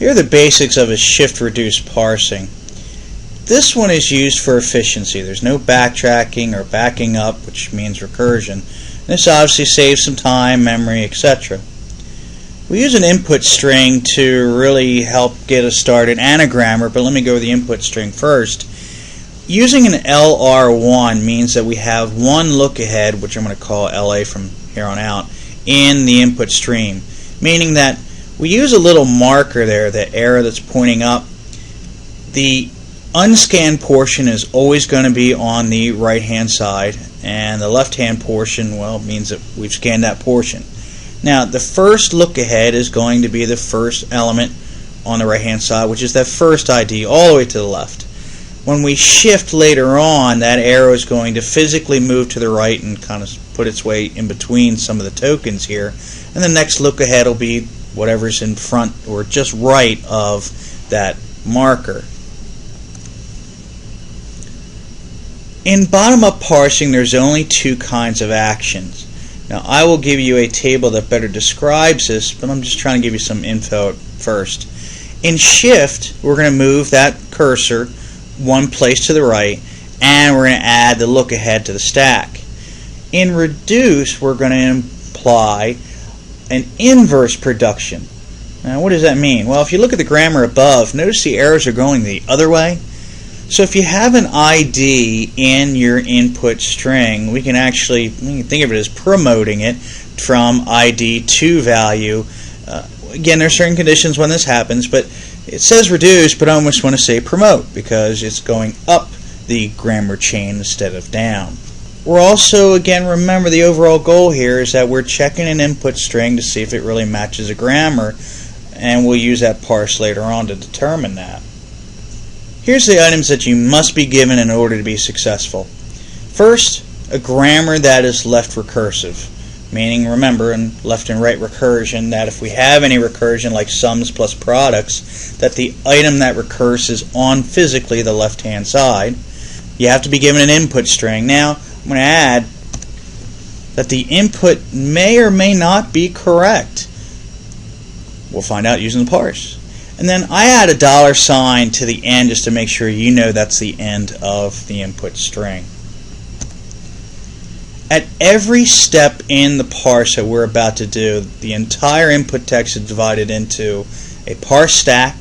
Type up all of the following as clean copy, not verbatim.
Here are the basics of a shift-reduce parsing. This one is used for efficiency. There's no backtracking or backing up, which means recursion. This obviously saves some time, memory, etc. We use an input string to really help get us started, and a grammar, but let me go with the input string first. Using an LR1 means that we have one look ahead, which I'm going to call LA from here on out, in the input stream, meaning that we use a little marker there, the arrow that's pointing up. The unscanned portion is always going to be on the right hand side, and the left hand portion, well, means that we've scanned that portion. Now the first look ahead is going to be the first element on the right hand side, which is that first ID all the way to the left. When we shift later on, that arrow is going to physically move to the right and kind of put its way in between some of the tokens here, and the next look ahead will be whatever's in front or just right of that marker. In bottom-up parsing, there's only two kinds of actions. Now I will give you a table that better describes this, but I'm just trying to give you some info first. In shift, we're going to move that cursor one place to the right, and we're going to add the look ahead to the stack. In reduce, we're going to imply an inverse production. Now what does that mean? Well, if you look at the grammar above, notice the arrows are going the other way. So if you have an ID in your input string, we can think of it as promoting it from ID to value. Again, there are certain conditions when this happens, but it says reduce, but I almost want to say promote because it's going up the grammar chain instead of down. We're also, again, remember the overall goal here is that we're checking an input string to see if it really matches a grammar, and we'll use that parse later on to determine that. Here's the items that you must be given in order to be successful. First, a grammar that is left recursive, meaning, remember, in left and right recursion, that if we have any recursion like sums plus products, that the item that recurs is on physically the left-hand side. You have to be given an input string. Now, I'm going to add that the input may or may not be correct. We'll find out using the parse. And then I add a $sign to the end just to make sure you know that's the end of the input string. At every step in the parse that we're about to do, the entire input text is divided into a parse stack,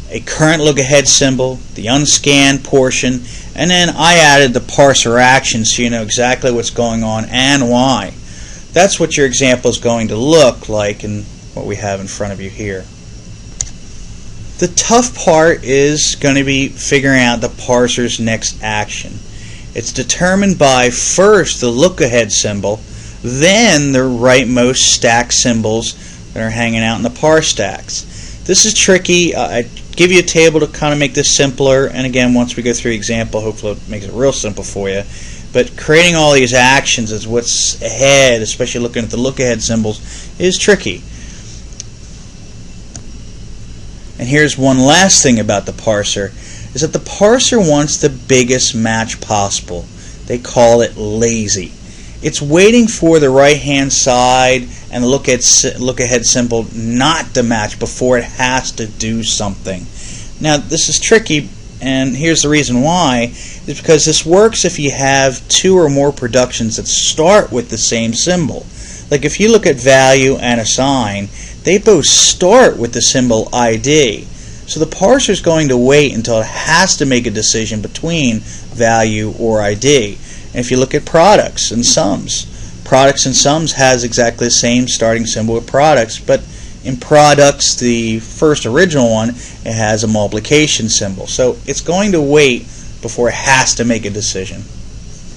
a current look ahead symbol, the unscanned portion, and then I added the parser action so you know exactly what's going on and why. That's what your example is going to look like in what we have in front of you here. The tough part is going to be figuring out the parser's next action. It's determined by first the look ahead symbol, then the rightmost stack symbols that are hanging out in the parse stacks. This is tricky. I give you a table to kind of make this simpler, and again, once we go through the example, hopefully it makes it real simple for you. But creating all these actions as what's ahead, especially looking at the look ahead symbols, is tricky. And here's one last thing about the parser, is that the parser wants the biggest match possible. They call it lazy. It's waiting for the right hand side and the look ahead symbol not to match before it has to do something. Now this is tricky, and here's the reason why. Is because this works if you have two or more productions that start with the same symbol. Like if you look at value and assign, they both start with the symbol ID. So the parser is going to wait until it has to make a decision between value or ID. And if you look at products and sums has exactly the same starting symbol with products, but in products, the first original one, it has a multiplication symbol. So it's going to wait before it has to make a decision.